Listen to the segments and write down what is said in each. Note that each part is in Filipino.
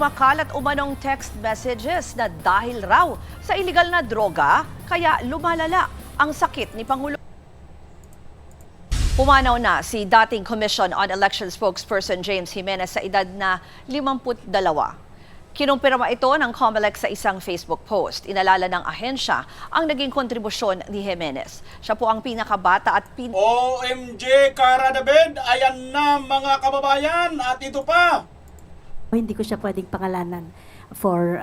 kumakalat umanong text messages na dahil raw sa iligal na droga, kaya lumalala ang sakit ni Pangulo. Pumanaw na si dating Commission on Election spokesperson James Jimenez sa edad na 52. Kinumpirma ito ng COMELEC sa isang Facebook post. Inalala ng ahensya ang naging kontribusyon ni Jimenez. Siya po ang pinakabata at OMG, Cara David, ayan na mga kababayan at ito pa. Hindi ko siya pwedeng pangalanan for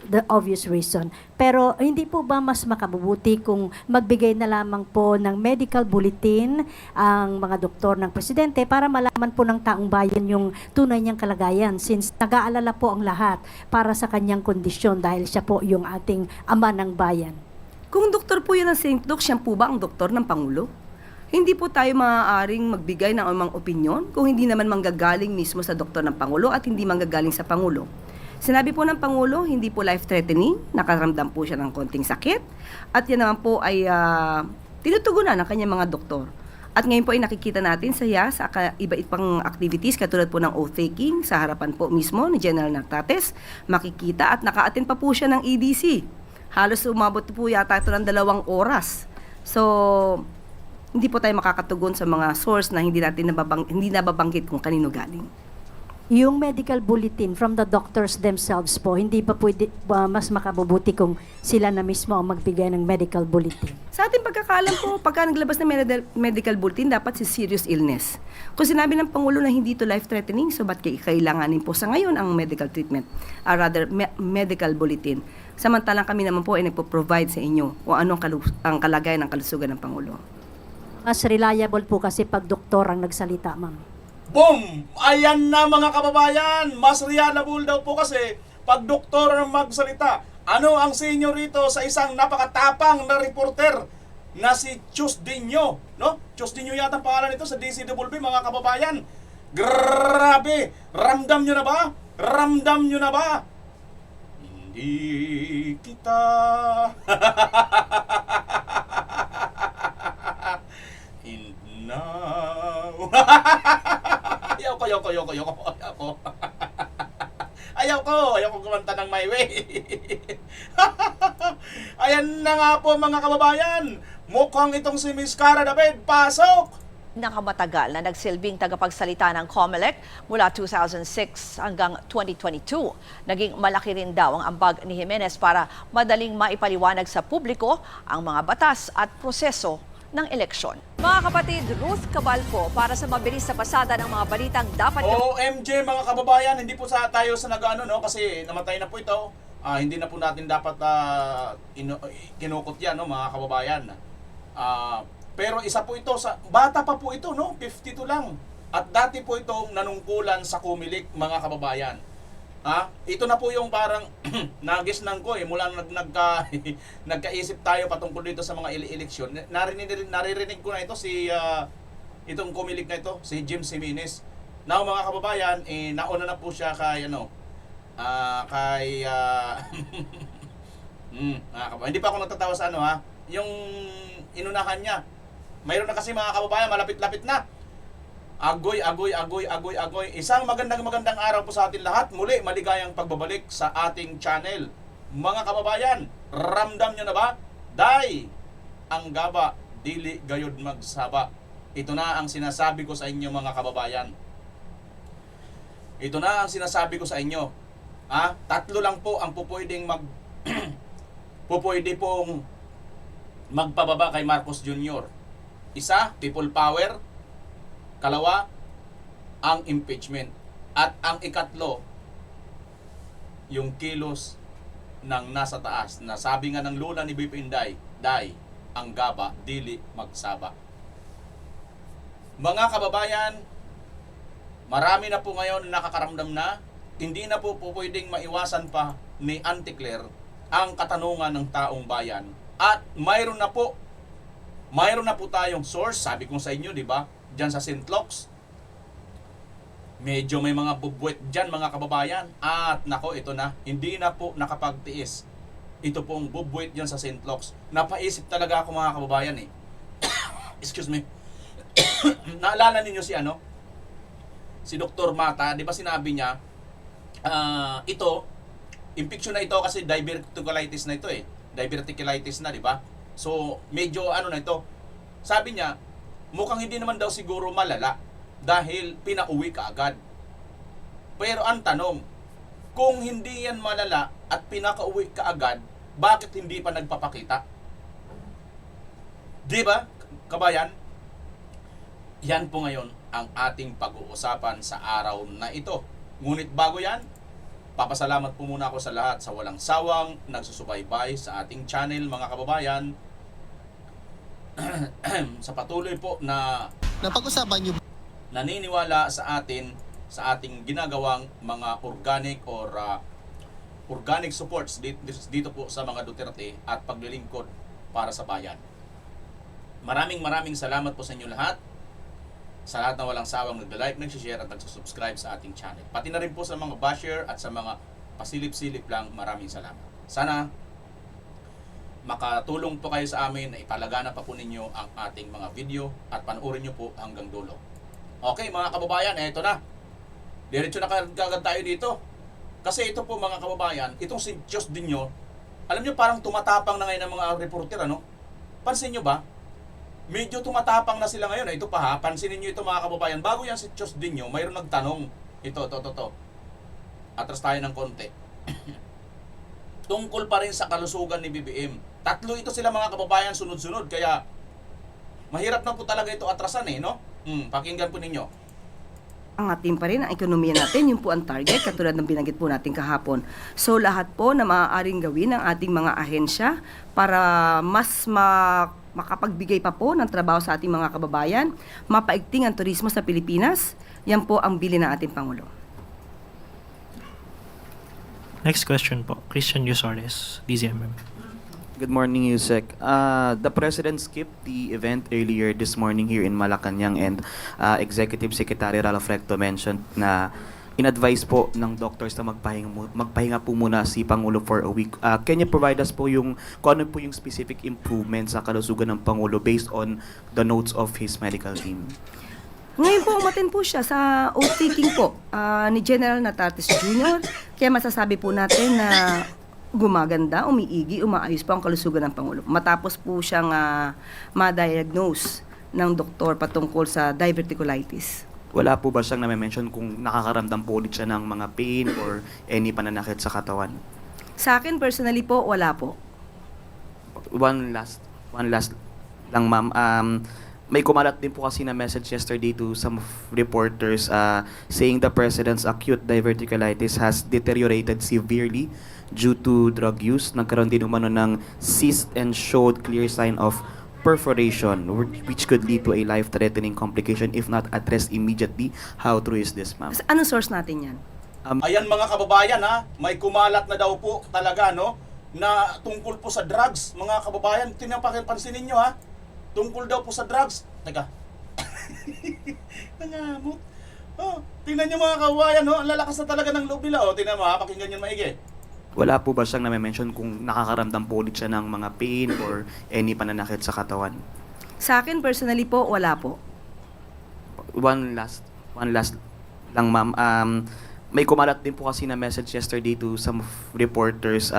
the obvious reason. Pero hindi po ba mas makabubuti kung magbigay na lamang po ng medical bulletin ang mga doktor ng presidente para malaman po ng taong bayan yung tunay niyang kalagayan, since nag-aalala po ang lahat para sa kanyang kondisyon dahil siya po yung ating ama ng bayan. Kung doktor po yan ng St. Luke, siya po ba ang doktor ng Pangulo? Hindi po tayo maaaring magbigay ng anumang opinyon kung hindi naman manggagaling mismo sa doktor ng Pangulo at hindi manggagaling sa Pangulo. Sinabi po ng Pangulo, hindi po life-threatening, nakaramdam po siya ng konting sakit, at yan naman po ay tinutugunan ng kanyang mga doktor. At ngayon po ay nakikita natin sa iba-iba pang activities katulad po ng oath-taking sa harapan po mismo ni General Nactates, makikita at naka-attend pa po siya ng EDC. Halos umabot po yata ito ng 2 oras. So, hindi po tayo makakatugon sa mga source na hindi nababanggit kung kanino galing. Yung medical bulletin from the doctors themselves po, hindi pa pwede mas makabubuti kung sila na mismo ang magbigay ng medical bulletin? Sa ating pagkakaalam po, pagka naglabas ng medical bulletin, dapat si serious illness. Kung sinabi ng Pangulo na hindi ito life-threatening, so ba't kailanganin po sa ngayon ang medical treatment? Medical bulletin. Samantalang kami naman po ay nagpo-provide sa inyo kung ano ang kalagayan ng kalusugan ng Pangulo. Mas reliable po kasi pag doktor ang nagsalita, ma'am. Boom! Ayan na mga kababayan, mas reliable daw po kasi pag doktor ang magsalita. Ano ang sinyo rito sa isang napakatapang na reporter na si Chus Dino, no? Chus Dino yata ang pangalan nito sa DCWB, mga kababayan. Grabe! Ramdam nyo na ba? Ramdam nyo na ba? Hindi kita now. Ayaw ko kumanta ng My Way. Ayan na nga po mga kababayan. Mukhang itong si Miss Cara David, pasok! Nakamatagal na nagsilbing tagapagsalita ng COMELEC mula 2006 hanggang 2022. Naging malaki rin daw ang ambag ni Jimenez para madaling maipaliwanag sa publiko ang mga batas at proseso ng eleksyon. Mga kapatid, Ruth Cabalco para sa mabilis na pasada ng mga balitang dapat... OMG mga kababayan, hindi po tayo sa nag-ano, no? Kasi namatay na po ito. Hindi na po natin dapat kinukot yan, no, mga kababayan. Pero isa po ito, bata pa po ito, no? 52 lang. At dati po itong nanungkulan sa Comelec, mga kababayan. Ito na po yung parang nagisnan ko mula nagkaisip tayo patungkol dito sa mga eleksyon. Naririnig ko na ito itong Comelec na ito, si James Jimenez. Now mga kababayan, nauna na po siya kay hindi pa ako natatawa sa yung inunahan niya. Mayroon na kasi mga kababayan, malapit-lapit na. Agoy. Isang magandang araw po sa atin lahat. Muli, maligayang pagbabalik sa ating channel. Mga kababayan, ramdam nyo na ba? Day, ang gaba, dili gayod magsaba. Ito na ang sinasabi ko sa inyo mga kababayan. Ito na ang sinasabi ko sa inyo. Tatlo lang po ang pupwedeng pupwede pong magpababa kay Marcos Jr. Isa, people power. Kalawa, ang impeachment. At ang ikatlo, yung kilos ng nasa taas. Na sabi nga ng lula ni BP Inday, Day, ang gaba, dili magsaba. Mga kababayan, marami na po ngayon nakakaramdam na, hindi na po pwedeng maiwasan pa ni Auntie Claire ang katanungan ng taong bayan. At mayroon na po tayong source, sabi ko sa inyo, di ba? Diyan sa St. Luke's. Medyo may mga bubwet diyan mga kababayan. At nako, ito na. Hindi na po nakapagtiis. Ito pong bubwet diyan sa St. Luke's. Napaisip talaga ako mga kababayan Excuse me. Naalala ninyo si Dr. Mata, di ba sinabi niya, ito, infection na ito kasi diverticulitis na ito eh. Diverticulitis na, di ba? So, medyo ano na ito. Sabi niya, mukhang hindi naman daw siguro malala dahil pinauwi ka agad. Pero ang tanong, kung hindi yan malala at pinakauwi ka agad, bakit hindi pa nagpapakita? Di ba, kabayan? Yan po ngayon ang ating pag-uusapan sa araw na ito. Ngunit bago yan, papasalamat po muna ako sa lahat sa walang sawang nagsusubaybay sa ating channel, mga kababayan. Sa patuloy po na Napag-usapan niyo naniniwala sa atin sa ating ginagawang mga organic or organic supports dito po sa mga Duterte at paglilingkod para sa bayan. Maraming salamat po sa inyo lahat. Sa lahat na walang sawang nagda-like, nag-share at nagsusubscribe sa ating channel. Pati na rin po sa mga basher at sa mga pasilip-silip lang, maraming salamat. Sana makatulong po kayo sa amin na ipalagana pa po ninyo ang ating mga video at panoorin nyo po hanggang dulo. Okay mga kababayan, eto na. Diretso na kagad tayo dito. Kasi ito po mga kababayan, itong si Diyos Dinyo, alam nyo parang tumatapang na ngayon ng mga reporter, ano? Pansin nyo ba? Medyo tumatapang na sila ngayon. Ito pa ha, pansinin nyo ito mga kababayan. Bago yan si Diyos Dinyo, mayroon nagtanong. Ito. Atras tayo ng konti. Tungkol pa rin sa kalusugan ni BBM. Tatlo ito sila mga kababayan, sunod-sunod. Kaya mahirap na po talaga ito atrasan eh, no? Pakinggan po ninyo. Ang ating pa rin, ang ekonomiya natin, yun po ang target, katulad ng binanggit po natin kahapon. So lahat po na maaaring gawin ng ating mga ahensya para mas makapagbigay pa po ng trabaho sa ating mga kababayan, mapaigting ang turismo sa Pilipinas, yan po ang bilin ng ating Pangulo. Next question po, Christian Yusores, DZMM. Good morning, Yusek. The President skipped the event earlier this morning here in Malacanang and Executive Secretary Ralph Recto mentioned na in-advise po ng doctors na magpahinga po muna si Pangulo for a week. Can you provide us po kung ano po yung specific improvements sa kalusugan ng Pangulo based on the notes of his medical team? Ngayon po, umaten po siya sa oath taking po ni General Natatis Jr. Kaya masasabi po natin na gumaganda, umiigi, umaayos po ang kalusugan ng Pangulo. Matapos po siyang ma-diagnose ng doktor patungkol sa diverticulitis. Wala po ba siyang na-mention kung nakakaramdam po ulit siya ng mga pain or any pananakit sa katawan? Sa akin, personally po, wala po. One last lang, ma'am. May kumalat din po kasi na message yesterday to some reporters saying the president's acute diverticulitis has deteriorated severely due to drug use. Nagkaroon din umano ng cyst and showed clear sign of perforation which could lead to a life-threatening complication if not addressed immediately. How true is this, ma'am? Anong source natin yan? Ayan mga kababayan ha, may kumalat na daw po talaga no, na tungkol po sa drugs. Mga kababayan, pansinin nyo ha, tungkol daw po sa drugs. Teka. Nangamot. Tingnan nyo mga kababayan, no? Ang lalakas na talaga ng loob nila. Tingnan mo ha, pakinggan nyo maigi. Wala po ba siyang na-mention kung nakakaramdam po ulit siya ng mga pain or any pananakit sa katawan? Sa akin, personally po, wala po. One last lang, ma'am. May kumalat din po kasi na message yesterday to some reporters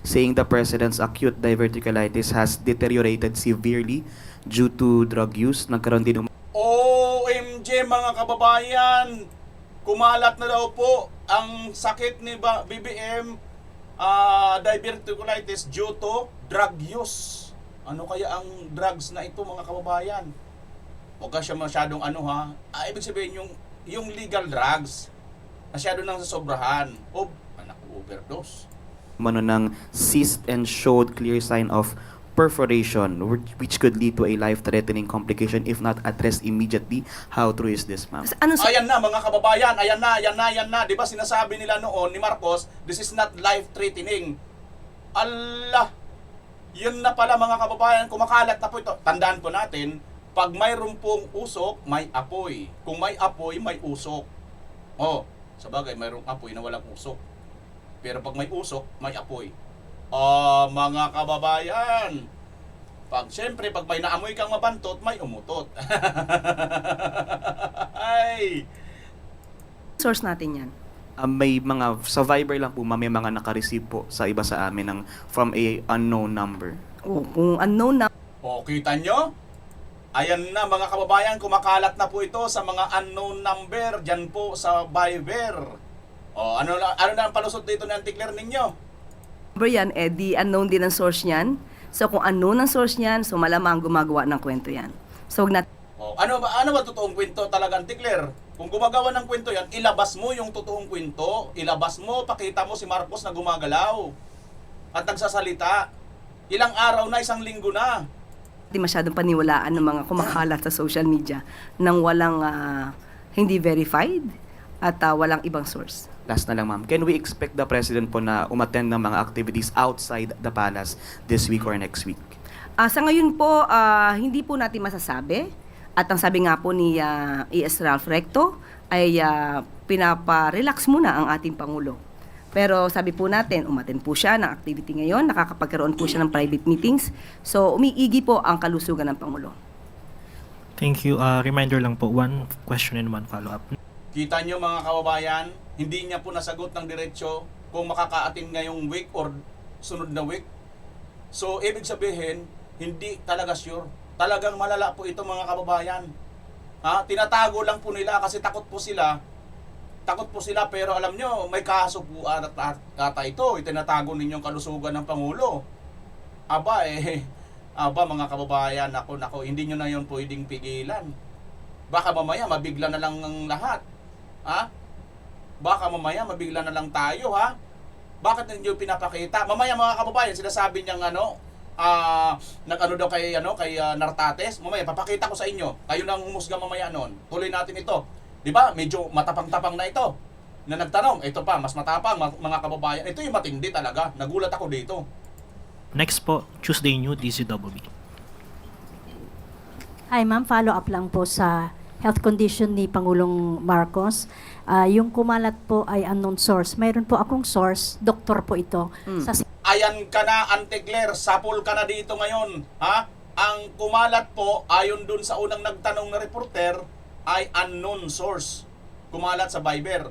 saying the president's acute diverticulitis has deteriorated severely due to drug use. Nagkaroon din OMG mga kababayan, kumalat na daw po ang sakit ni BBM, diverticulitis due to drug use. Ano kaya ang drugs na ito mga kababayan? Huwag ka siya masyadong ibig sabihin yung legal drugs, masyado nang sasobrahan. Overdose. umano ng cyst and showed clear sign of perforation which could lead to a life-threatening complication if not addressed immediately. How true is this, ma'am? Ayan na mga kababayan, ayan na. Di ba sinasabi nila noon ni Marcos, this is not life-threatening. Allah, yun na pala mga kababayan, kumakalat na po ito. Tandaan po natin, pag mayroon pong usok, may apoy. Kung may apoy, may usok. Sabagay, mayroong apoy na walang usok. Pero pag may usok, may apoy. Mga kababayan, siyempre, pag may naamoy kang mabantot, may umutot. Ay! Source natin yan. may mga sa Viber lang po, ma'am, may mga naka-receive po sa iba sa amin from a unknown number. O kung unknown na O, kita nyo? Ayan na mga kababayan, kumakalat na po ito sa mga unknown number dyan po sa Viber. O, ano na ang palusot dito ng antikler ninyo? number yan, di unknown din ang source niyan. So kung unknown ang source niyan, so malamang gumagawa ng kwento yan. So wag natin O, ano ba totoong kwento talaga, antikler? Kung gumagawa ng kwento yan, ilabas mo yung totoong kwento. Ilabas mo, pakita mo si Marcos na gumagalaw at nagsasalita. Ilang araw na, isang linggo na. masyadong paniwalaan ng mga kumakalat sa social media nang walang hindi verified at walang ibang source. Last na lang, ma'am. Can we expect the President po na umattend ng mga activities outside the palace this week or next week? Sa ngayon po, hindi po natin masasabi. At ang sabi nga po ni E.S. Ralph Recto ay pinapa-relax muna ang ating Pangulo. Pero sabi po natin, umattend po siya ng activity ngayon, nakakapagkaroon po siya ng private meetings. So umiigi po ang kalusugan ng Pangulo. Thank you. Reminder lang po, one question and one follow-up. Kita nyo mga kababayan, hindi niya po nasagot ng diretsyo kung makaka-attend ngayong week or sunod na week. So, ibig sabihin, hindi talaga sure. Talagang malala po ito mga kababayan. Tinatago lang po nila kasi takot po sila. Takot po sila pero alam nyo, may kaso po ata ito. Itinatago ninyong kalusugan ng Pangulo. Aba mga kababayan, nako, hindi nyo na yun pwedeng pigilan. Baka mamaya mabigla na lang ang lahat. Baka mamaya mabigla na lang tayo, ha? Bakit ninyo pinapakita? Mamaya mga kababayan, sinasabi niyang nag-ano daw kay Nartates. Mamaya papakita ko sa inyo. Kayo nang humusga mamaya noon. Tuloy natin ito. 'Di ba? Medyo matapang-tapang na ito. Na nagtanong, ito pa mas matapang mga kababayan. Ito yung matindi talaga. Nagulat ako dito. Next po, Tuesday New DCWB. Hi ma'am, follow up lang po sa health condition ni Pangulong Marcos. Yung kumalat po ay unknown source. Mayroon po akong source, doktor po ito. Sa Ayan ka na, Antigler. Sapul ka na dito ngayon. Ang kumalat po, ayon dun sa unang nagtanong na reporter, ay unknown source. Kumalat sa Viber.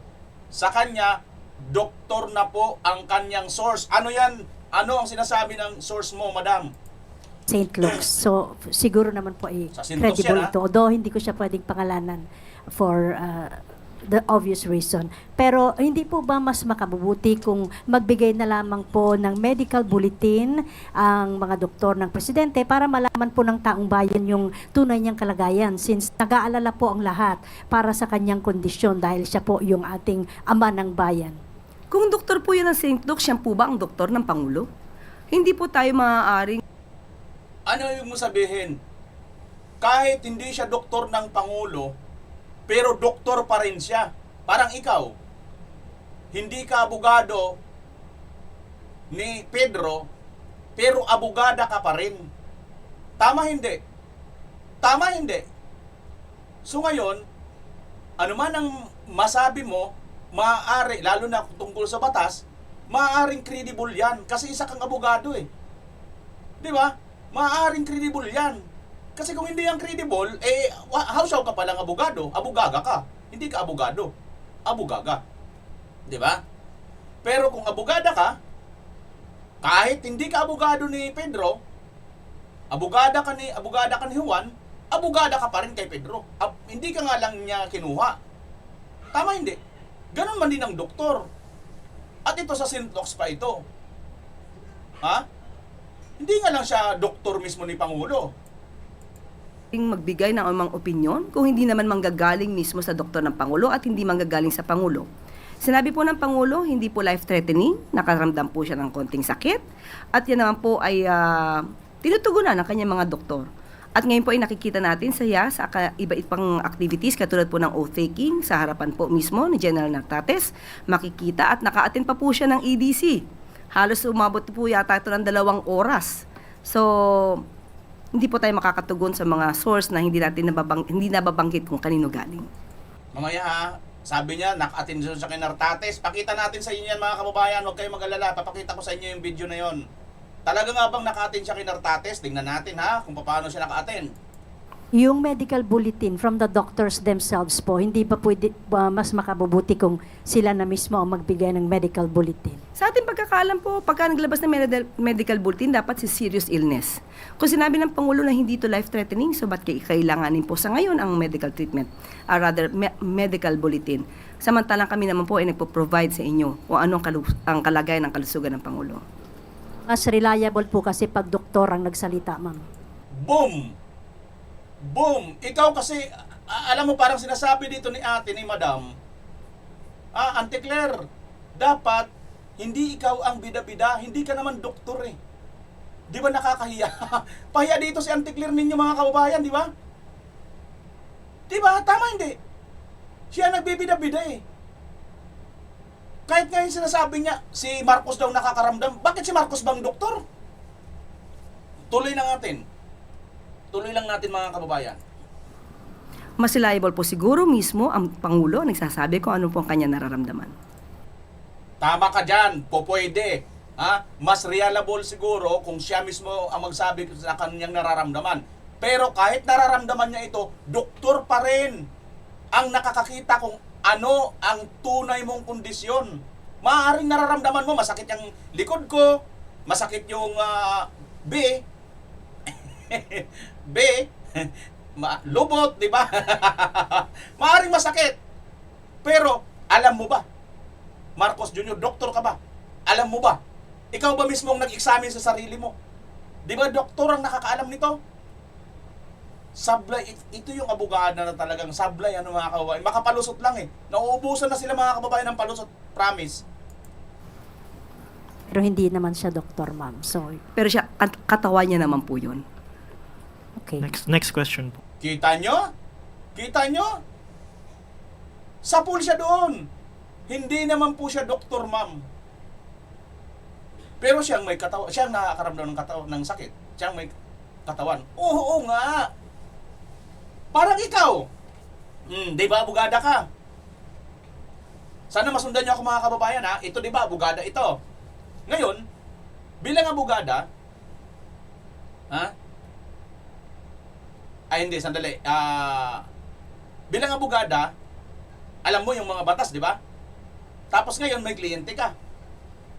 Sa kanya, doktor na po ang kanyang source. Ano yan? Ano ang sinasabi ng source mo, madam? St. Luke's. So, siguro naman po ay Sa Sintos credible yan, ha? ito. Although, hindi ko siya pwedeng pangalanan for the obvious reason. Pero, hindi po ba mas makabubuti kung magbigay na lamang po ng medical bulletin ang mga doktor ng presidente para malaman po ng taong bayan yung tunay niyang kalagayan since nag-aalala po ang lahat para sa kanyang kondisyon dahil siya po yung ating ama ng bayan. Kung doktor po yan ng St. Luke, siya po ba ang doktor ng Pangulo? Hindi po tayo maaaring Ano yung mo sabihin? Kahit hindi siya doktor ng Pangulo, pero doktor pa rin siya. Parang ikaw, hindi ka abogado ni Pedro, pero abogada ka pa rin. Tama hindi? Tama hindi? So ngayon, ano man ang masabi mo, maaari, lalo na tungkol sa batas, maaaring credible yan. Kasi isa kang abogado eh. Di ba? Maaaring credible yan. Kasi kung hindi yan credible, howsaw ka palang abogado? Abogaga ka. Hindi ka abogado. Abogaga. Di ba? Pero kung abogada ka, kahit hindi ka abogado ni Pedro, abogada ka ni Juan, abogada ka pa rin kay Pedro. Hindi ka nga lang niya kinuha. Tama hindi? Ganon man din ang doktor. At ito sa Sintox pa ito. Hindi nga lang siya doktor mismo ni Pangulo. magbigay ng anumang opinyon kung hindi naman manggagaling mismo sa doktor ng Pangulo at hindi manggagaling sa Pangulo. Sinabi po ng Pangulo, hindi po life-threatening, nakaramdam po siya ng konting sakit, at yan naman po ay tinutugunan ng kanyang mga doktor. At ngayon po ay nakikita natin sa iba-iba pang activities, katulad po ng oath-taking sa harapan po mismo ni General Nartates, makikita at naka-attend pa po siya ng EDC. Halos umabot po yata ito ng 2 oras. So, hindi po tayo makakatugon sa mga source na hindi nababanggit kung kanino galing. Mamaya ha, sabi niya, naka-attend siya kay Nartates. Pakita natin sa inyo yan mga kababayan, huwag kayong mag-alala. Papakita ko sa inyo yung video na yon. Talaga nga bang naka-attend siya kay Nartates? Tingnan natin ha, kung paano siya naka-attend. Yung medical bulletin from the doctors themselves po, hindi ba pwede mas makabubuti kung sila na mismo ang magbigay ng medical bulletin? Sa ating pagkakaalam po, pagka naglabas ng medical bulletin, dapat si serious illness. Kung sinabi ng Pangulo na hindi ito life-threatening, so ba't kailanganin po sa ngayon ang medical treatment? Medical bulletin. Samantalang kami naman po ay nagpo-provide sa inyo kung ano ang kalagayan ng kalusugan ng Pangulo. Mas reliable po kasi pag doktor ang nagsalita, ma'am. Boom! Boom! Ikaw kasi, alam mo parang sinasabi dito ni ate, ni madam, Auntie Claire, dapat hindi ikaw ang bida-bida, hindi ka naman doktor eh. Di ba nakakahiya? Pahiya dito si Auntie Claire ninyo mga kababayan, di ba? Di ba? Tama hindi? Siya nagbibida-bida eh. Kahit ngayon sinasabi niya, si Marcos daw nakakaramdam. Bakit si Marcos bang doktor? Tuloy na natin. Tuloy lang natin mga kababayan. Mas reliable po siguro mismo ang Pangulo nagsasabi kung ano po ang kanya nararamdaman. Tama ka dyan, po pwede. Mas reliable siguro kung siya mismo ang magsabi sa kanyang nararamdaman. Pero kahit nararamdaman niya ito, doktor pa rin ang nakakakita kung ano ang tunay mong kondisyon. Maaaring nararamdaman mo, masakit yung likod ko, masakit yung lubot, di ba? Maaaring masakit. Pero, alam mo ba? Marcos Jr., doktor ka ba? Alam mo ba? Ikaw ba mismo ang nag-examine sa sarili mo? Di ba doktor ang nakakaalam nito? Sablay, ito yung abogada na talagang sablay, ano mga kababayan. Makapalusot lang eh. Nauubusan na sila mga kababayan ng palusot. Promise. Pero hindi naman siya doktor, ma'am. So, Pero siya, katawan niya naman po yun. okay. Next question po. Kita nyo? Kita nyo? Sapul siya doon. Hindi naman po siya doktor, ma'am. Pero siyang may katawan, siyang nakakaramdam ng katawan ng sakit. Siyang may katawan. Oo nga. Parang ikaw. Di ba abogada ka? Sana masundan niyo ako mga kababayan ha. Ito di ba abogada ito. Ngayon, bilang abogada, hindi, sandali. Bilang abogada, alam mo yung mga batas, di ba? Tapos ngayon, may kliyente ka.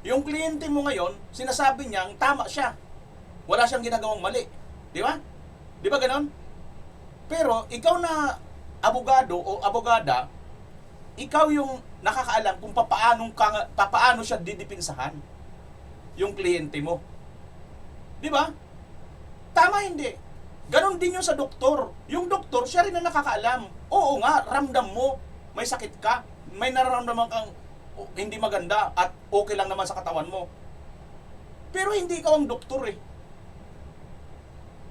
Yung kliyente mo ngayon, sinasabi niyang tama siya. Wala siyang ginagawang mali. Di ba? Di ba ganon? Pero, ikaw na abogado o abogada, ikaw yung nakakaalam kung papaano siya didipinsahan yung kliyente mo. Di ba? Tama hindi. Ganon din yung sa doktor. Yung doktor, siya rin ang nakakaalam. Oo nga, ramdam mo, may sakit ka, may nararamdaman kang hindi maganda at okay lang naman sa katawan mo. Pero hindi ikaw ang doktor eh.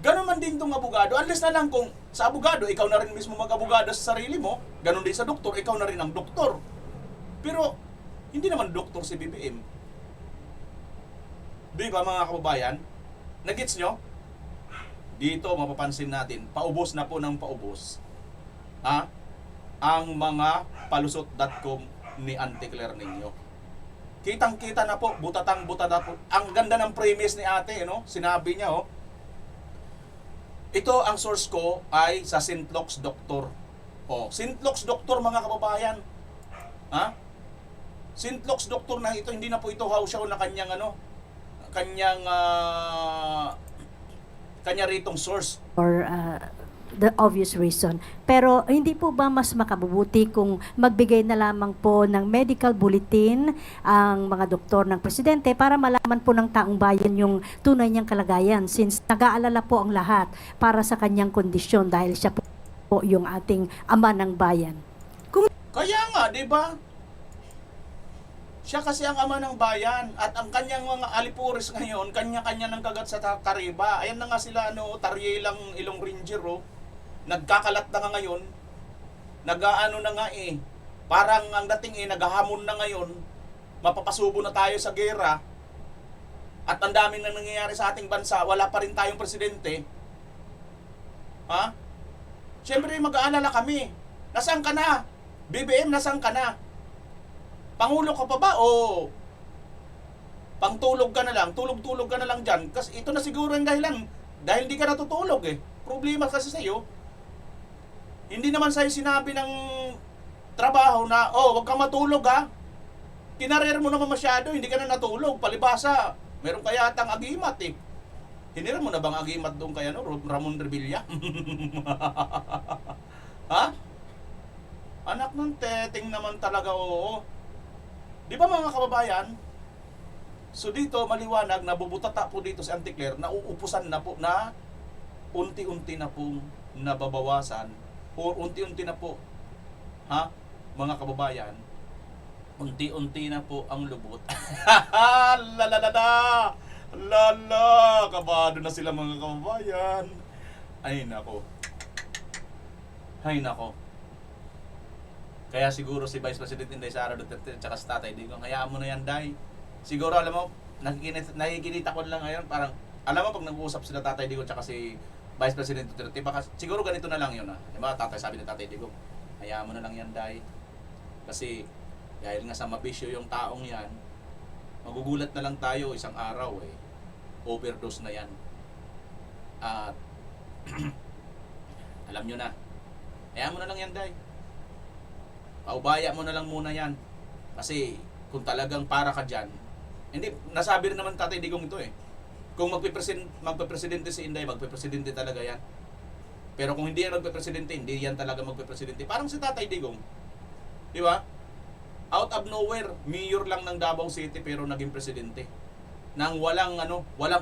Ganon man din tong abogado. Unless na lang kung sa abogado, ikaw na rin mismo mag-abogado sa sarili mo, ganon din sa doktor, ikaw na rin ang doktor. Pero, hindi naman doktor si BBM. Di ba mga kababayan? Nagets nyo? Dito mapapansin natin, paubos na po ng paubos ang mga palusot.com ni Auntie Claire ninyo. Kitang-kita na po, butatang-buta na po. Ang ganda ng premise ni ate, no? Sinabi niya, ito ang source ko ay sa Sintlox Doctor. Sintlox Doctor mga kababayan. Sintlox Doctor na ito, hindi na po ito hausyaw na kanyang kanya ritong source. For the obvious reason. Pero hindi po ba mas makabubuti kung magbigay na lamang po ng medical bulletin ang mga doktor ng presidente para malaman po ng taong bayan yung tunay niyang kalagayan, since nag-aalala po ang lahat para sa kanyang kondisyon dahil siya po yung ating ama ng bayan. Kaya nga, di ba? Siya kasi ang ama ng bayan at ang kanyang mga alipuris ngayon, kanya-kanya ng kagat sa kariba. Ayan na nga sila, Taryelang Ilong Ranger, nagkakalat na nga ngayon, nag-aano na nga parang ang dating naghahamon na ngayon, mapapasubo na tayo sa gera, at ang daming na nangyayari sa ating bansa, wala pa rin tayong presidente. Siyempre mag-aalala kami, nasaan ka na? BBM, nasaan ka na? Pangulo ka pa ba o pangtulog ka na lang, tulog-tulog ka na lang dyan? Kasi ito na siguro ang dahilan, dahil di ka natutulog Problema kasi sa'yo, Hindi naman sa'yo sinabi ng trabaho na, oh, huwag kang matulog ha. Kinarer mo naman masyado, hindi ka na natulog. Palibasa, meron kaya atang agimat eh. Hinira mo na bang agimat doon kay ano, Ramon Revilla? Ha? Anak ng teteng naman talaga, oo. Di ba mga kababayan? So dito, maliwanag, nabubutata po dito si Auntie Claire, nauupusan na po na unti-unti na pong nababawasan o unti-unti na po, ha, mga kababayan, unti-unti na po ang lubot. Lalalala! Lala! Kabado na sila mga kababayan. Ay nako. Ay nako. Kaya siguro si Vice President Inday Sara Duterte at saka si Tatay Digong, hayaan mo na yan, Day. Siguro alam mo, nakikinita ko lang ngayon, parang, alam mo pag nag-uusap sila Tatay Digong at saka si Vice President Duterte, baka siguro ganito na lang yun, ha. Diba, tatay, sabi ni Tatay Digong, hayaan mo na lang yan, Day. Kasi, dahil nga sa mabisyo yung taong yan, magugulat na lang tayo isang araw eh. Overdose na yan. At alam nyo na. Hayaan mo na lang yan, Day. Paubaya mo na lang muna yan. Kasi kung talagang para ka dyan, hindi, nasabi rin naman Tatay Digong ito eh. Kung magpe-presidente si Inday, magpe-presidente talaga yan. Pero kung hindi yan magpe-presidente, hindi yan talaga magpe-presidente. Parang si Tatay Digong. Di ba? Out of nowhere, mayor lang ng Davao City pero naging presidente. Nang walang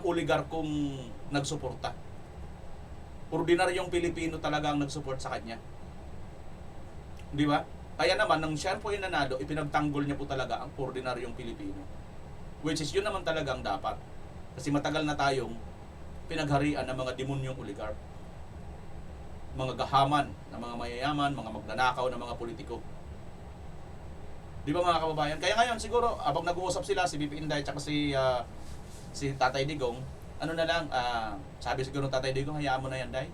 oligarkong nagsuporta. Ordinaryong Pilipino talaga ang nagsupport sa kanya. Di ba? Kaya naman, nang siya po yung nanalo, ipinagtanggol niya po talaga ang ordinaryong Pilipino. Which is yun naman talaga ang dapat. Kasi matagal na tayong pinagharian ng mga demonyong oligark. Mga gahaman ng mga mayayaman, mga magnanakaw ng mga politiko. Di ba mga kababayan? Kaya ngayon siguro, habang nag-uusap sila, si BP Inday at si Tatay Digong, ano na lang, sabi siguro ng Tatay Digong, hayaan mo na yan, Day.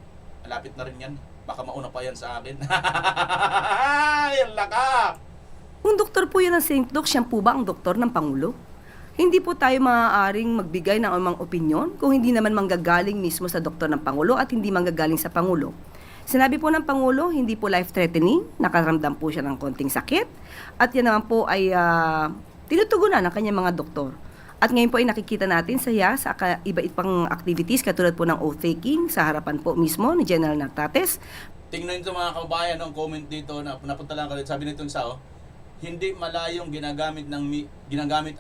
Malapit na rin yan. Baka mauna pa yan sa akin. Yan laka! Kung doktor po yan ng St. Luke, siya po ba ang doktor ng Pangulo? Hindi po tayo maaaring magbigay ng anumang opinyon kung hindi naman manggagaling mismo sa doktor ng Pangulo at hindi manggagaling sa Pangulo. Sinabi po ng Pangulo, hindi po life-threatening, nakaramdam po siya ng konting sakit, at yan naman po ay tinutugunan ng kanyang mga doktor. At ngayon po ay nakikita natin saya sa iba-ibang pang activities katulad po ng oath-taking sa harapan po mismo ni General Nagtates. Tingnan nito mga kababayan, ang comment dito na napunta lang kalit, sabi nito sa hindi malayong ginagamit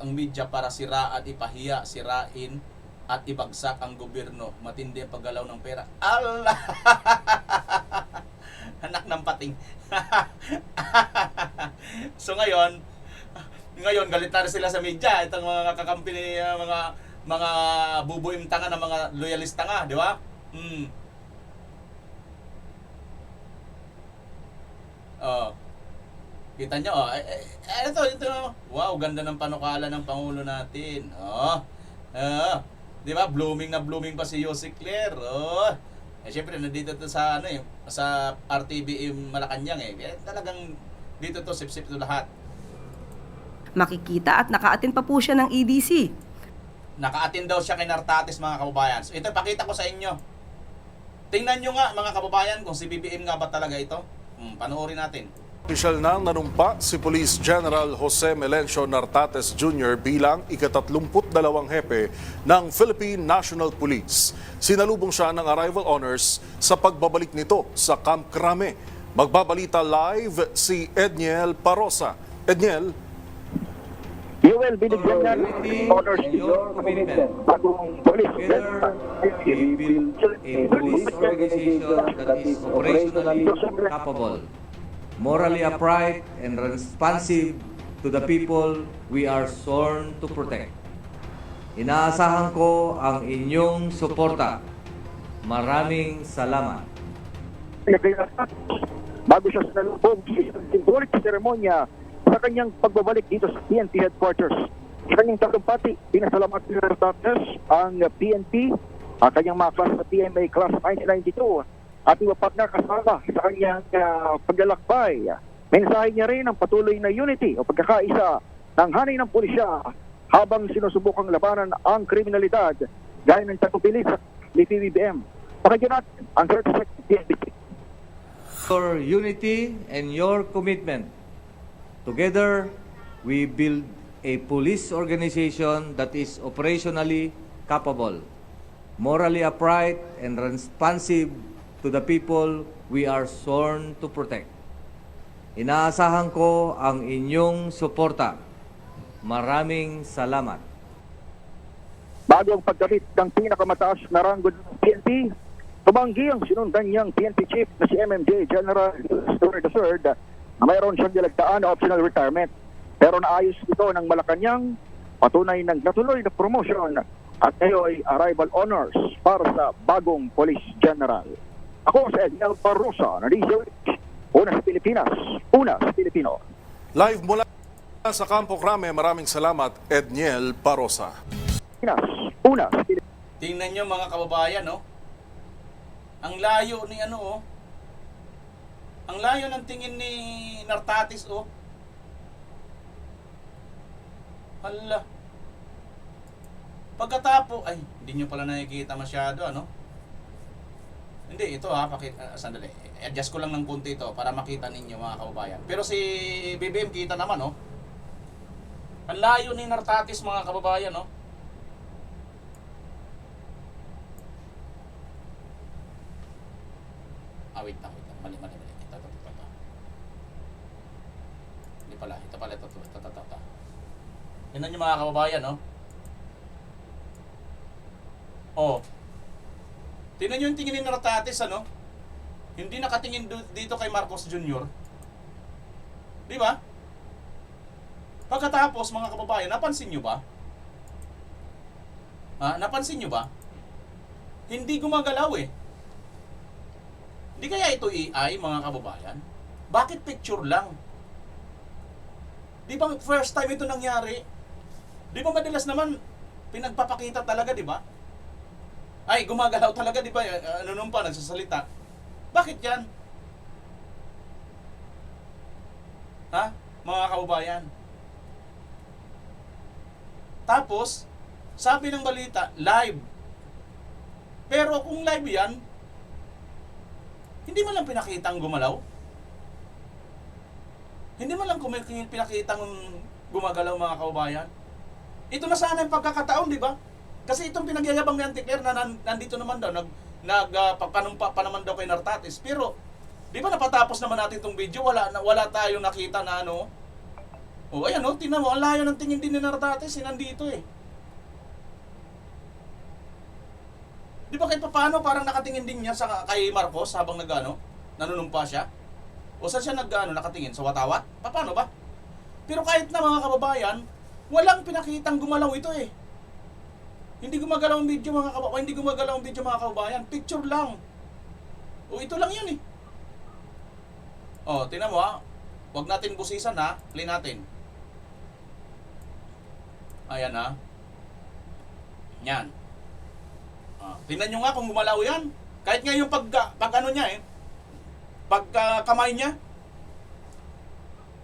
ang media para siraan at ipahiya, sirain at ibagsak ang gobyerno. Matindi ang paggalaw ng pera. Allah! Anak ng pating. So ngayon galit na sila sa media. Itong mga kakampi ni mga bubuim tanga na mga loyalista nga, di ba? Kita nyo, ito, wow, ganda ng panukala ng Pangulo natin. Di ba? Blooming na blooming pa si Yossi Claire. Syempre, nandito to sa, sa RTBM Malacanang talagang dito to, sip-sip to lahat. Makikita at naka-attend pa po siya ng EDC. Naka-attend daw siya kay Nartates, mga kababayan. So, ito, pakita ko sa inyo. Tingnan nyo nga, mga kababayan, kung si BBM nga ba talaga ito. Panoorin natin. Opisyal na nanumpa si Police General Jose Melencio Nartates Jr. bilang ika-32 hepe ng Philippine National Police. Sinalubong siya ng arrival honors sa pagbabalik nito sa Camp Crame. Magbabalita live si Edniel Parosa. Edniel, you will be binigyan ng honors your commitment. Bagong police. We build a police organization that is operationally capable, morally upright, and responsive to the people we are sworn to protect. Inaasahan ko ang inyong suporta. Maraming salamat. Bago siya sinalubong sa symbolic seremonya sa kanyang pagbabalik dito sa PNP headquarters. Sa kanyang talumpati, pinasalamat ni Nartates ang PNP, ang kanyang mga class sa PMA Class 1992 at iba pa na kasama sa kanyang paglalakbay. Mensahe niya rin ang patuloy na unity o pagkakaisa ng hanay ng pulisya habang sinusubukang labanan ang kriminalidad gaya ng tagupilis ni PBBM. Pakinggan natin ang 30 PNP. your unity and your commitment. Together, we build a police organization that is operationally capable, morally upright, and responsive to the people we are sworn to protect. Inaasahan ko ang inyong suporta. Maraming salamat. Bago ang pagkabit ng pinakamataas na ranggo ng PNP, tumanggi ang sinundan niyang PNP chief na si MMJ General Story III na mayroon siyang dilagdaan na optional retirement. Pero naayos ito ng Malacanang, patunay ng natuloy na promotion at ngayon ay arrival honors para sa bagong Police General. Ako si Ednel Barrosa na DZWH, una sa Pilipinas, una sa Pilipino. Live mula sa Campo Crame, maraming salamat, Edniel Parosa. Una sa Pilipinas. Tingnan nyo mga kababayan, no? Ang layo ni ano, oh. Ang layo ng tingin ni Nartatis, oh. Hala. Pagkatapo, ay, hindi nyo pala nakikita masyado, ano? Hindi, ito ha, sandali. Adjust ko lang ng punti ito para makita ninyo mga kababayan. Pero si BBM kita naman, oh. Ang layo ni Nartatis mga kababayan, oh. Wait lang. Mali. Ito. Hindi pala. Ito. Tingnan nyo mga kababayan, no? Oh. Tingnan nyo yung tingin ni Nartatis, ano? Hindi nakatingin dito kay Marcos Jr. Di ba? Pagkatapos, mga kababayan, napansin nyo ba? Napansin nyo ba? Hindi gumagalaw eh. Hindi kaya ito AI, mga kababayan? Bakit picture lang? Di ba first time ito nangyari? Di ba madalas naman pinagpapakita talaga, di ba? Ay, gumagalaw talaga, di ba? Ano nung pa, nagsasalita. Bakit yan? Ha? Mga kababayan? Tapos, sabi ng balita, live. Pero kung live yan, hindi man lang pinakitang gumalaw. Hindi man lang pinakitang gumagalaw mga kababayan. Ito na sana yung pagkakataon, di ba? Kasi itong pinagyayabang ni Anticler na nandito naman daw, pagpanumpa pa naman daw kay Nartatis. Pero, di ba napatapos naman natin itong video, wala tayong nakita na ano. O ayan o, tingnan mo, ang layo ng tingin din ni Nartatis, nandito eh. Di ba kahit paano parang nakatingin din niya kay Marcos habang nanunumpa siya? O saan siya nakatingin? Sa watawat? Paano ba? Pero kahit na mga kababayan, walang pinakitang gumalaw ito eh. Hindi gumagalaw ang video mga kababayan. Picture lang. O ito lang yun eh. O, tingnan mo ha. Huwag natin busisan ha. Play natin. Ayan ha. Yan. Tingnan nyo nga kung gumalaw yan. Kahit nga yung pagkamay niya.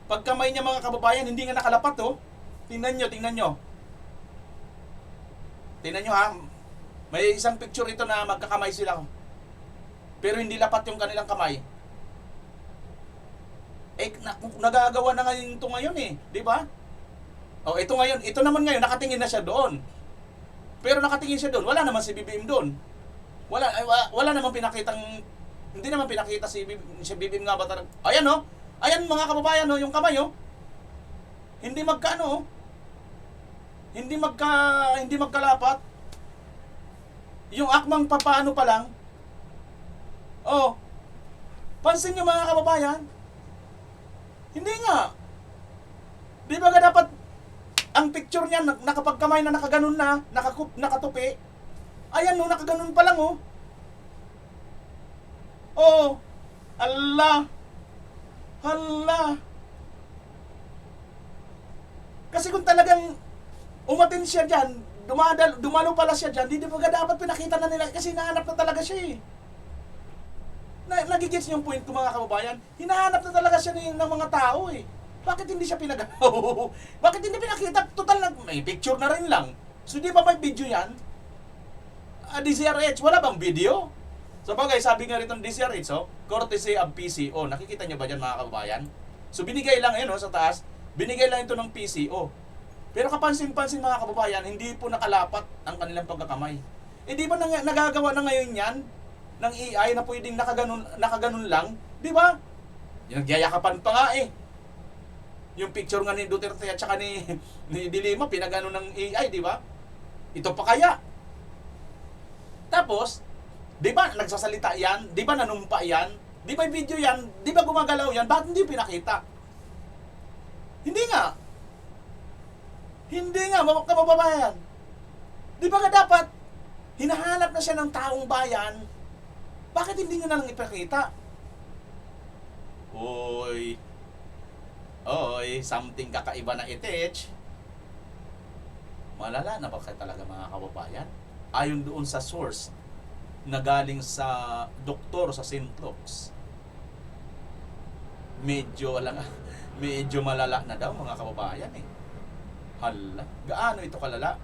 Pagkamay niya mga kababayan, hindi nga nakalapat oh. Tingnan nyo. Tingnan nyo ha. May isang picture ito na magkakamay sila. Pero hindi lapat yung kanilang kamay. Nagagawa na ngayon ito ngayon eh. Di ba? Oh, ito naman ngayon, nakatingin na siya doon. Pero nakatingin siya doon, wala naman si BBM doon. Wala naman hindi naman pinakita si BBM nga ba talaga. Ayan oh. Ayan mga kababayan oh, yung kamay oh. Hindi magkalapat. Yung akmang papaano pa lang. Oh. Pansin niyo mga kababayan? Hindi nga. Di ba nga dapat ang picture niya, nakapagkamay na nakaganon na, nakatupi. Ayan no, nakaganon pa lang oh. Oh, Allah. Kasi kung talagang umatin siya dyan, dumalo pala siya dyan, di ba dapat pinakita na nila, kasi hinahanap na talaga siya eh. Nagigits niyo yung point ko mga kababayan, hinahanap na talaga siya ng mga tao eh. Bakit hindi siya pinagalaw? Bakit hindi pinakita? Total may picture na rin lang. So di ba may video yan? DZRH, wala bang video? So bagay, sabi nga rito ng DCRH, courtesy of PCO. Nakikita nyo ba dyan mga kababayan? So binigay lang yun sa taas, binigay lang ito ng PCO. Pero kapansin-pansin mga kababayan, hindi po nakalapat ang kanilang pagkakamay. Eh di ba nagagawa na ngayon yan ng AI na pwedeng nakaganon lang? Di ba? Nagyayakapan pa nga eh. Yung picture nga ni Duterte at saka ni Dilima, pinagano ng AI, di ba? Ito pa kaya? Tapos, di ba nagsasalita yan? Di ba nanumpa yan? Di ba video yan? Di ba gumagalaw yan? Bakit hindi pinakita? Hindi nga. Hindi nga, mga kababayan. Di ba nga dapat, hinahanap na siya ng taong bayan, bakit hindi nga na lang ipakita? Oy, something kakaiba na itich. Malala na ba kayo talaga mga kababayan? Ayon doon sa source na galing sa doktor sa St. Luke's, medyo malala na daw mga kababayan eh. Hala, gaano ito kalala?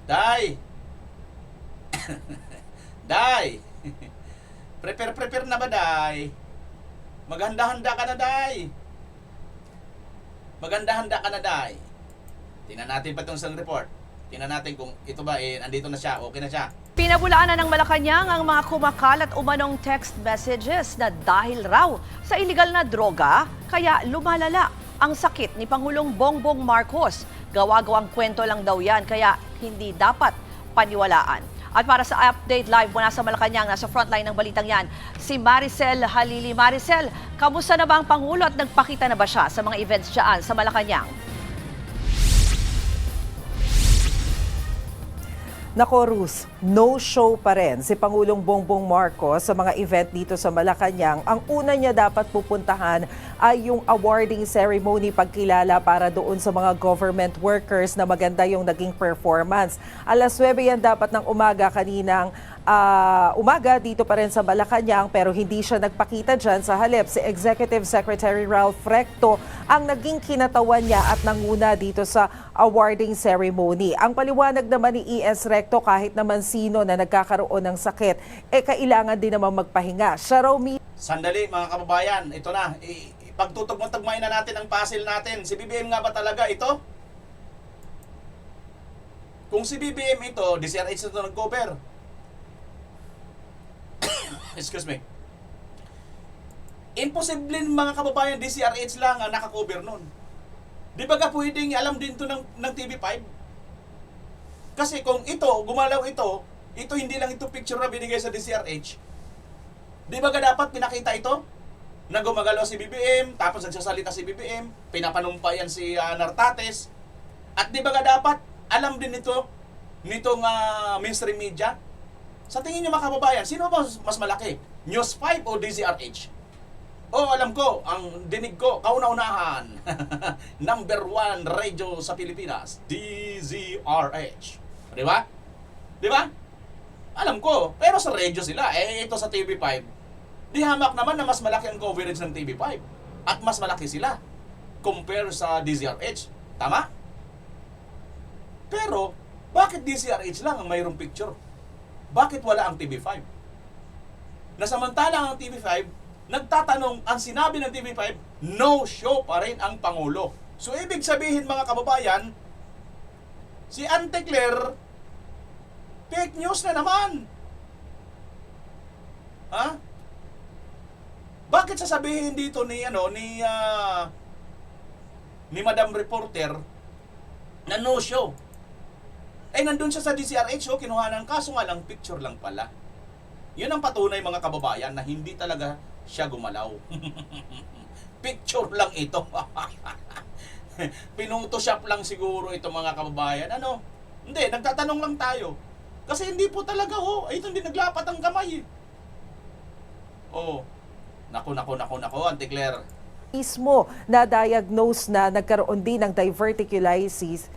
Day! Day! Prepare na ba, Day? Maghanda-handa ka na, Day. Maghanda-handa ka na, Day. Tingnan natin pa itong isang report. Tingnan natin kung ito ba, andito na siya, okay na siya. Pinabulaan na ng Malacanang ang mga kumakalat umanong text messages na dahil raw sa iligal na droga, kaya lumalala ang sakit ni Pangulong Bongbong Marcos. Gawa-gawang kwento lang daw yan, kaya hindi dapat paniwalaan. At para sa update live mula sa Malacanang, nasa frontline ng balitang yan, si Maricel Halili. Maricel, kamusta na ba ang Pangulo at nagpakita na ba siya sa mga events dyan sa Malacanang? Nako, Ruth, no show pa rin si Pangulong Bongbong Marcos sa mga event dito sa Malacanang. Ang una niya dapat pupuntahan ay yung awarding ceremony, pagkilala para doon sa mga government workers na maganda yung naging performance. Alas 9 yan dapat ng umaga kaninang umaga dito pa rin sa Malacanang, pero hindi siya nagpakita dyan. Sa halip, si Executive Secretary Ralph Recto ang naging kinatawan niya at nanguna dito sa awarding ceremony. Ang paliwanag naman ni ES Recto, kahit naman sino na nagkakaroon ng sakit, kailangan din naman magpahinga. Siya raw Sandali mga kababayan, ito na. Pagtutugmay na natin ang puzzle natin. Si BBM nga ba talaga ito? Kung si BBM ito, DCRH ito nag-cover. Excuse me. Imposible mga kababayan, DCRH lang ang nakakover nun. Di ba ka pwedeng alam din to ng TV5? Kasi kung ito, gumalaw ito hindi lang ito picture na binigay sa DCRH. Di ba ka dapat pinakita ito? Na gumagalaw si BBM, tapos nagsasalita si BBM, pinapanumpa yan si Nartates. At di ba ka dapat alam din nitong mainstream media? Sa tingin niyo mga kababayan, sino ba mas malaki? News 5 o DZRH? Alam ko, ang dinig ko, kauna-unahan. Number 1 radio sa Pilipinas, DZRH. Di ba? Di ba? Alam ko, pero sa radio sila, ito sa TV5, di hamak naman na mas malaki ang coverage ng TV5. At mas malaki sila compare sa DZRH. Tama? Pero, bakit DZRH lang ang mayroong picture? Bakit wala ang TV5? Nasamantalang ang TV5, nagtatanong, ang sinabi ng TV5, no show pa rin ang Pangulo. So, ibig sabihin mga kababayan, si Ante Claire, fake news na naman. Ha? Bakit sasabihin dito ni Madam Reporter na no show? Nandun siya sa DCRH, kinuha ng kaso nga lang, picture lang pala. Yun ang patunay mga kababayan na hindi talaga siya gumalaw. Picture lang ito. Pinutoshop lang siguro ito mga kababayan. Hindi, nagtatanong lang tayo. Kasi hindi po talaga, ito hindi naglapat ang kamay. Naku, Auntie Claire. mismo na-diagnose na nagkaroon din ng diverticulitis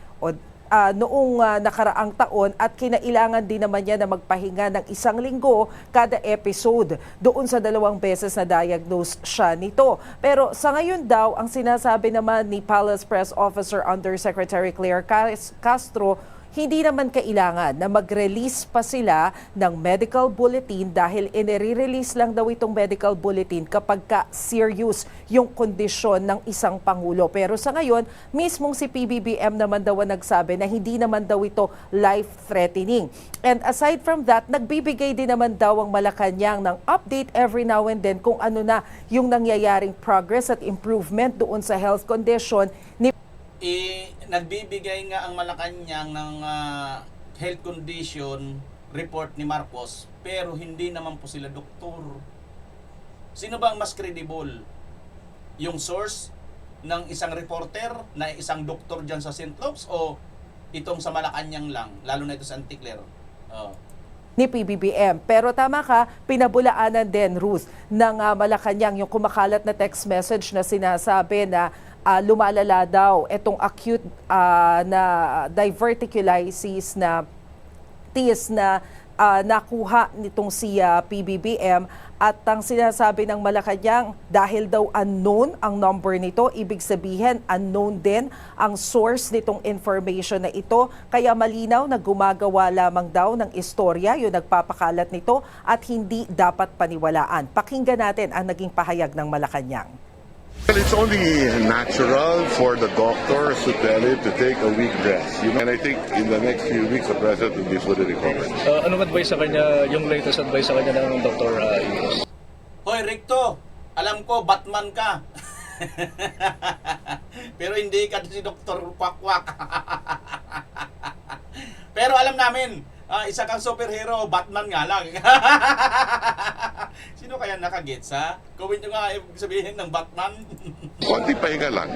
noong nakaraang taon at kinailangan din naman niya na magpahinga ng 1 linggo kada episode. Doon sa 2 beses na diagnose siya nito. Pero sa ngayon daw, ang sinasabi naman ni Palace Press Officer Undersecretary Claire Castro, hindi naman kailangan na mag-release pa sila ng medical bulletin dahil inire-release lang daw itong medical bulletin kapag serious yung kondisyon ng isang Pangulo. Pero sa ngayon, mismong si PBBM naman daw ang nagsabi na hindi naman daw ito life-threatening. And aside from that, nagbibigay din naman daw ang Malacanang ng update every now and then kung ano na yung nangyayaring progress at improvement doon sa health condition ni Nagbibigay nga ang Malacanang ng health condition report ni Marcos, pero hindi naman po sila doktor. Sino ba ang mas credible? Yung source ng isang reporter na isang doktor dyan sa St. Luke's o itong sa Malacanang lang, lalo na ito sa Anticler? Ni PBBM. Pero tama ka, pinabulaanan din, Ruth, ng Malacanang yung kumakalat na text message na sinasabi na lumalala daw itong acute na diverticulitis na TIS na nakuha nitong si PBBM at ang sinasabi ng Malacanang dahil daw unknown ang number nito, ibig sabihin unknown din ang source nitong information na ito, kaya malinaw na gumagawa lamang daw ng istorya yung nagpapakalat nito at hindi dapat paniwalaan. Pakinggan natin ang naging pahayag ng Malacanang. Well, it's only natural for the doctors to tell him to take a week rest. And I think in the next few weeks, the president will be fully recovered. Anong advice sa kanya, yung latest advice sa kanya ng Dr. Ingos? Hoy, Ricto, alam ko, Batman ka. Pero hindi ka si Dr. Kwakwak. Pero alam namin, isa kang superhero, Batman nga lang. Sino kaya nakagets, ha? Comment nyo nga ibig sabihin ng Batman. Konti pahinga lang.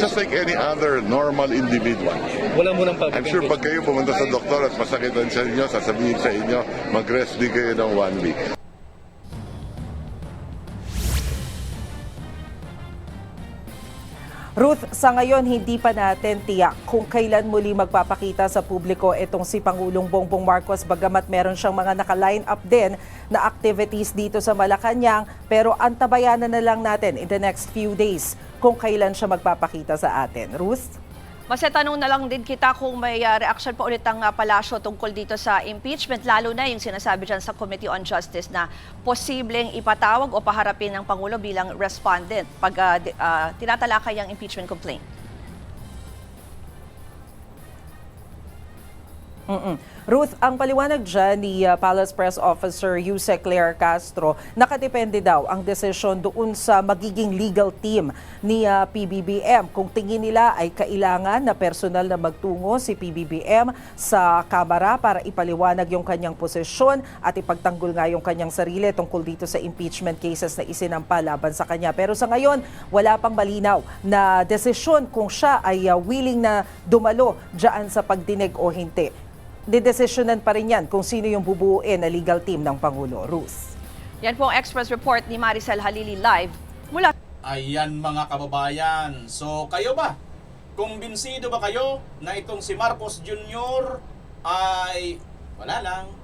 Just like any other normal individual. Wala mo nang I'm sure pag kayo pumunta sa doktor at masakit ang sa inyo, sasabihin sa inyo, mag-rest din kayo ng 1 week. Ruth, sa ngayon hindi pa natin tiyak kung kailan muli magpapakita sa publiko itong si Pangulong Bongbong Marcos, bagamat meron siyang mga naka-line up din na activities dito sa Malacanang, pero antabayanan na lang natin in the next few days kung kailan siya magpapakita sa atin. Ruth? Tanong na lang din kita kung may reaction pa ulit ang palasyo tungkol dito sa impeachment, lalo na yung sinasabi dyan sa Committee on Justice na posibleng ipatawag o paharapin ng Pangulo bilang respondent pag tinatalakay ang impeachment complaint. Ruth, ang paliwanag dyan ni Palace Press Officer Yusek Claire Castro, nakadepende daw ang desisyon doon sa magiging legal team ni PBBM. Kung tingin nila ay kailangan na personal na magtungo si PBBM sa Kamara para ipaliwanag yung kanyang posisyon at ipagtanggol nga yung kanyang sarili tungkol dito sa impeachment cases na isinampa laban sa kanya. Pero sa ngayon, wala pang malinaw na desisyon kung siya ay willing na dumalo dyan sa pagdinig o hindi. Didesisyonan pa rin yan kung sino yung bubuuin na legal team ng Pangulo. Ruth. Yan po ang Express Report ni Maricel Halili live mula. Ayan mga kababayan. So kayo ba? Kumbinsido ba kayo na itong si Marcos Jr. ay wala lang,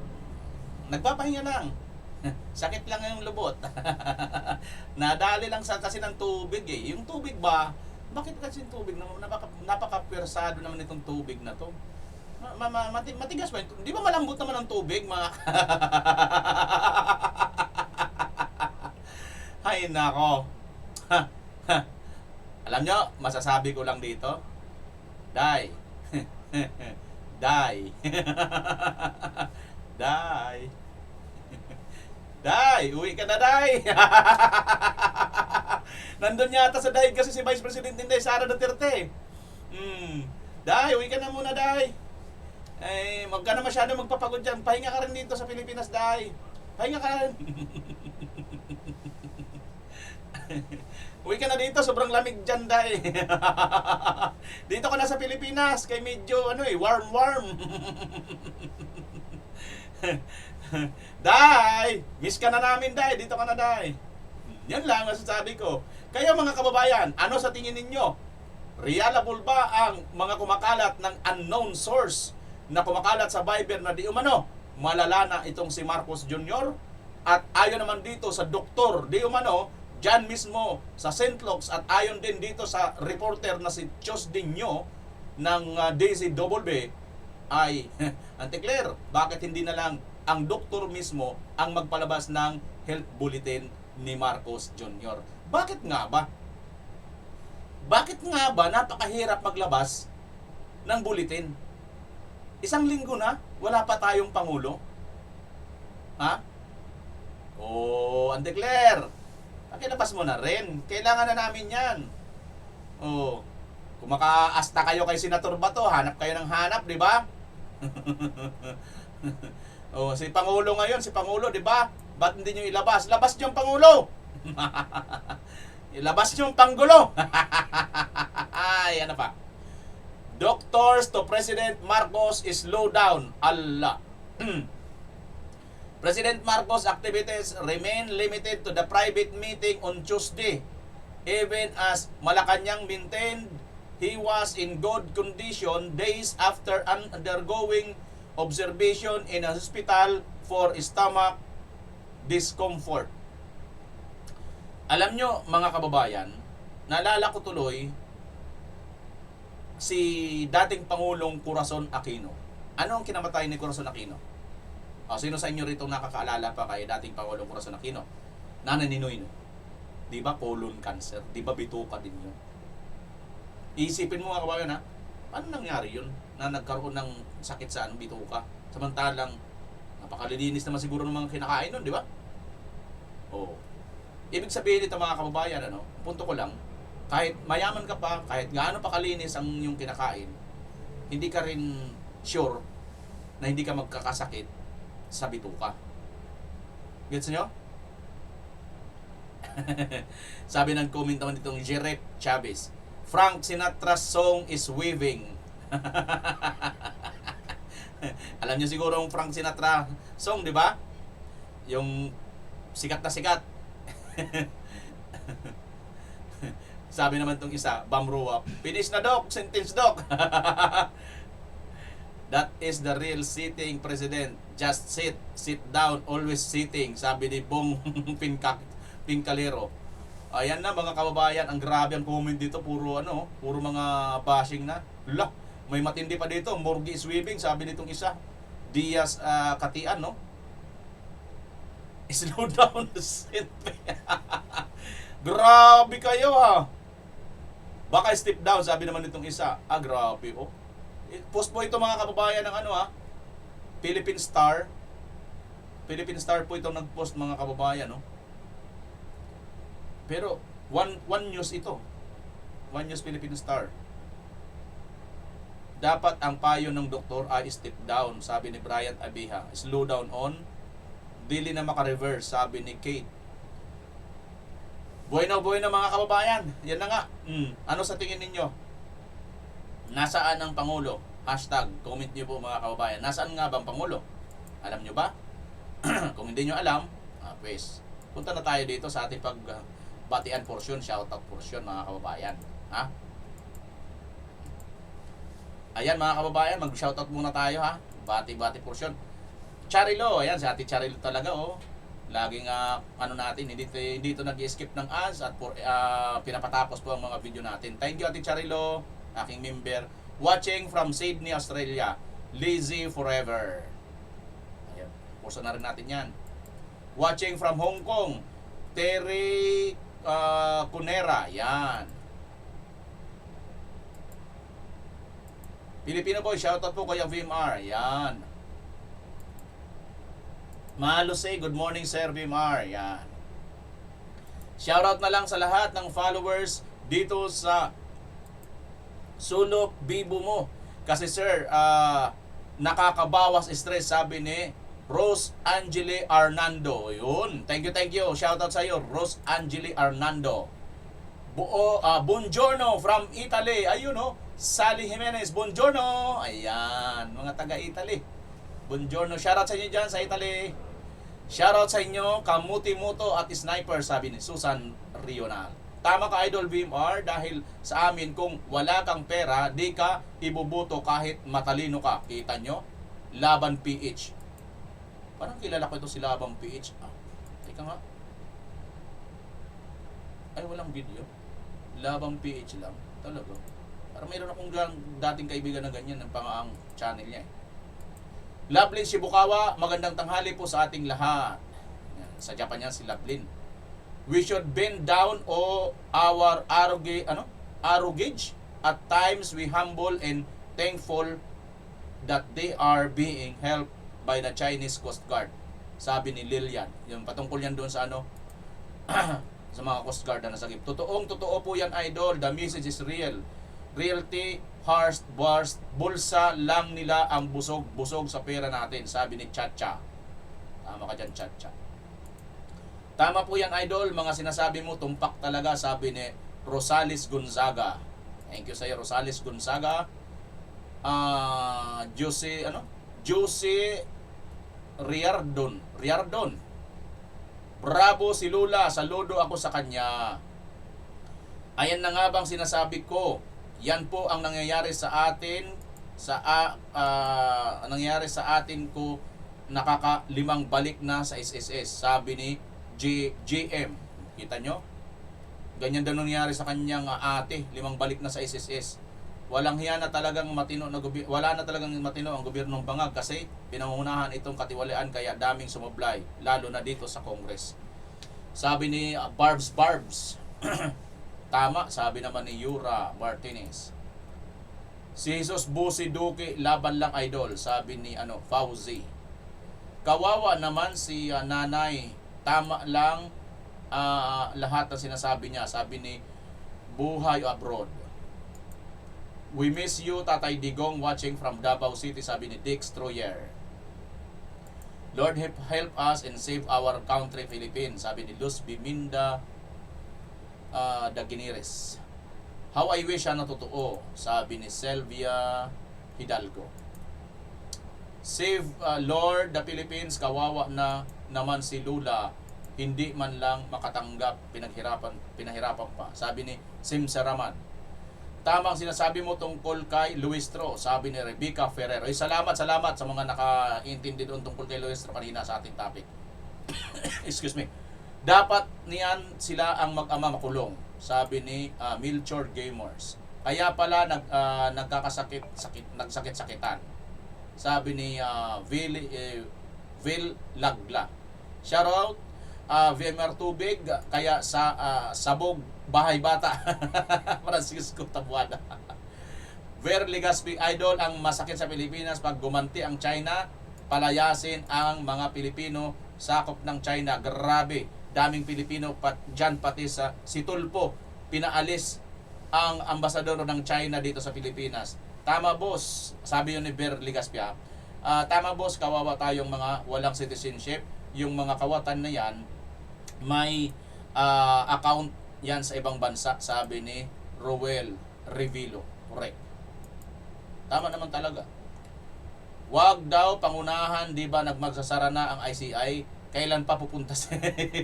nagpapahinga lang? Sakit lang yung lubot. Nadali lang sa kasi ng tubig eh. Yung tubig ba? Bakit kasi yung tubig? Napaka-persado naman itong tubig na to. Matigas ba? Di ba malambot naman ang tubig, mga... Ay, nako. Alam nyo, masasabi ko lang dito, Day. Day. Day. Day, uwi ka na, Day. Nandun yata sa Day kasi si Vice President Inday Sara Duterte. Day, uwi ka na muna, Day. Eh, wag ka na masyado magpapagod dyan. Pahinga ka rin dito sa Pilipinas, Day. Pahinga ka rin. Uwi ka na dito, sobrang lamig dyan, Day. Dito ka na sa Pilipinas, kay medyo, warm. Day, miss ka na namin, Day. Dito ka na, Day. Yan lang masasabi ko. Kayo mga kababayan, ano sa tingin ninyo? Reliable ba ang mga kumakalat ng unknown source na kumakalat sa Viber na di umano malala na itong si Marcos Jr. At ayon naman dito sa doktor di umano dyan mismo sa St. Luke's at ayon din dito sa reporter na si Chos Dinyo ng DZWB ay, Auntie Claire, bakit hindi na lang ang doktor mismo ang magpalabas ng health bulletin ni Marcos Jr.? Bakit nga ba? Bakit nga ba napakahirap maglabas ng bulletin? Isang linggo na, wala pa tayong Pangulo. Ha? Oh, Auntie Claire, pakilabas mo na rin. Kailangan na namin yan. Oh, kung makaasta kayo kay Senator Bato, hanap kayo ng hanap, di ba? Oh, si Pangulo ngayon, si Pangulo, di ba? Ba't hindi nyo ilabas? Labas nyo ang Pangulo! Ilabas nyo ang Panggulo! Ay, ano pa? Doctors to President Marcos is slow down. Allah. President Marcos' activities remain limited to the private meeting on Tuesday. Even as Malacanang maintained he was in good condition days after undergoing observation in a hospital for stomach discomfort. Alam nyo, mga kababayan, naalala ko tuloy si dating Pangulong Corazon Aquino. Ano ang kinamatay ni Corazon Aquino? O, sino sa inyo rito nakakaalala pa kay dating Pangulong Corazon Aquino? Nanay Ninoy, no? Di ba colon cancer? Di ba bituka din yun? Iisipin mo mga kababayan, ha? Ano nangyari yun? Na nagkaroon ng sakit sa bituka. Samantalang napakalilinis naman siguro ng mga kinakain nun, di ba? Oo. Ibig sabihin nito mga kababayan, ano? Punto ko lang, kahit mayaman ka pa, kahit gaano pa kalinis ang yung kinakain, hindi ka rin sure na hindi ka magkakasakit sa bituka. Gets nyo? Sabi ng comment naman ditong Jerep Chavez, Frank Sinatra's song is waving. Alam niyo siguro ang Frank Sinatra song, di ba? Yung sikat na sikat. Sabi naman tong isa, Bamruap, finish na doc, sentence doc. That is the real sitting president. Just sit down, always sitting. Sabi ni Bong Pincalero. Ayan na mga kababayan, ang grabe ang comment dito, puro puro mga bashing na. Lah, may matindi pa dito, Morgie sweeping, sabi nitong isa. Diaz Katian, no? Slow down the sit. Grabe kayo, ha. Baka step down, sabi naman nitong isa. Grabe, oh. Post po ito mga kababayan ng Philippine Star. Philippine Star po ito nag-post mga kababayan, no? Pero one news ito. One News Philippine Star. Dapat ang payo ng doktor ay step down, sabi ni Bryant Abiha. Slow down on. Dili na maka-reverse, sabi ni Kate. Bueno mga kababayan. Yan na nga. Ano sa tingin ninyo? Nasaan ang Pangulo? Hashtag, comment nyo po mga kababayan. Nasaan nga bang Pangulo? Alam nyo ba? Kung hindi nyo alam, pues, punta na tayo dito sa ating pagbatian portion, shoutout portion mga kababayan. Ha? Ayan mga kababayan, mag-shoutout muna tayo, ha? Bati-bati portion. Charilo, ayan, si Ate Charilo talaga, oh. Laging natin, hindi ito nag-skip ng ads at pinapatapos po ang mga video natin. Thank you Ate Charilo, aking member. Watching from Sydney, Australia. Lazy Forever. Ayan, puso na rin natin yan. Watching from Hong Kong. Terry Cunera. Yan. Filipino boy, shoutout po kay VMR. Yan. Mahalo say, good morning Sir VMR. Yan. Shoutout na lang sa lahat ng followers dito sa Sulok Bibo mo. Kasi sir, nakakabawas stress, sabi ni Rose Angeli Arnando. Yun. Thank you. Shoutout sa iyo, Rose Angeli Arnando. Buongiorno from Italy. Ayun, oh. Sally Jimenez, buongiorno. Ayan, mga taga-Italy. Buongiorno. Shoutout sa inyo dyan sa Italy. Shoutout sa inyo, Kamuti Muto at Sniper, sabi ni Susan Rional. Tama ka Idol VMR, dahil sa amin kung wala kang pera, di ka ibubuto kahit matalino ka. Kita nyo? Laban PH. Parang kilala ko ito si Laban PH. Teka nga. Ay, walang video. Laban PH lang. Talaga. Parang mayroon akong dating kaibigan na ganyan ng pangaang channel niya eh. Lovelyn Shibukawa, magandang tanghali po sa ating lahat. Yan, sa Japan yan si Lovelyn. We should bend down our arrogance. At times we humble and thankful that they are being helped by the Chinese Coast Guard. Sabi ni Lilian. Yung patungkol yan doon sa sa mga Coast Guard na nasagip. Totoo po yan, idol. The message is real. Realty, harsh, bulsa lang nila ang busog sa pera natin. Sabi ni Chacha. Tama ka dyan, Chacha. Tama po yan, idol. Mga sinasabi mo, tumpak talaga. Sabi ni Rosales Gonzaga. Thank you sa iyo, Rosales Gonzaga. Josie Riardon. Bravo si Lula, saludo ako sa kanya. Ayan na nga bang sinasabi ko. Yan po ang nangyayari sa atin nangyayari sa atin ko nakakalimang balik na sa SSS. Sabi ni GM. Kita nyo? Ganyan daw nangyayari sa kanyang ate, 5 balik na sa SSS. Wala na talagang matino ang gobyernong Bangag kasi pinangungunahan itong katiwalian kaya daming sumablay, lalo na dito sa Congress. Sabi ni Barbs. Tama, sabi naman ni Yura Martinez. Si Jesus Busi Duque, laban lang idol, sabi ni Fauzi. Kawawa naman si nanay, tama lang lahat ng sinasabi niya, sabi ni Buhay Abroad. We miss you, Tatay Digong, watching from Davao City, sabi ni Dix Troyer. Lord, help us and save our country, Philippines, sabi ni Luz Biminda Daginires. How I wish na totoo, sabi ni Selvia Hidalgo. Save, Lord, the Philippines, kawawa na naman si Lula, hindi man lang makatanggap, pinahirapan pa, sabi ni Sim Saraman. Tamang sinasabi mo tungkol kay Luistro, sabi ni Rebecca Ferrero. Salamat sa mga nakaintindi doon tungkol kay Luistro kanina sa ating topic. Excuse me. Dapat niyan sila ang mag-ama makulong, sabi ni Milchor Gamers. Kaya pala nagsakit-sakitan, sabi ni Vil Lagla. Shoutout VMR Tubig, kaya sa Sabog Bahay Bata. Francisco Tabuada. Ver Legaspi, idol, ang masakit sa Pilipinas pag gumanti ang China, palayasin ang mga Pilipino, sakop ng China. Grabe, daming Pilipino dyan, pati sa Tulpo, pinaalis ang ambasador ng China dito sa Pilipinas. Tama boss, sabi yun ni Ver Legaspi. Tama boss, kawawa tayong mga walang citizenship. Yung mga kawatan na yan, may account yan sa ibang bansa, sabi ni Roel Revilo. Correct. Tama naman talaga. Wag daw pangunahan, di ba nagmagsasara na ang ICI? Kailan pa pupunta si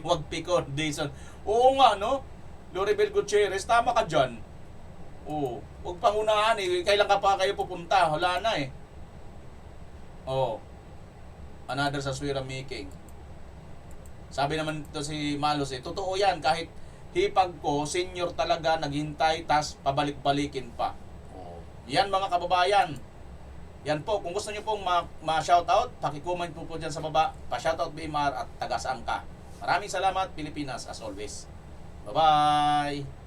wag Pico Dayson? Oo nga, no? Loribel Gutierrez, tama ka dyan. Oo. Wag pangunahan eh. Kailan ka pa kayo pupunta? Wala na eh. Oo. Another sa Swira making. Sabi naman ito si Malos eh, totoo yan, kahit hipag ko, senior talaga, naghintay, tas pabalik-balikin pa. Yan mga kababayan. Yan po, kung gusto nyo pong ma-shoutout, pakicomment po dyan sa baba, pa-shoutout BMR at taga-saan ka. Maraming salamat, Pilipinas, as always. Bye-bye!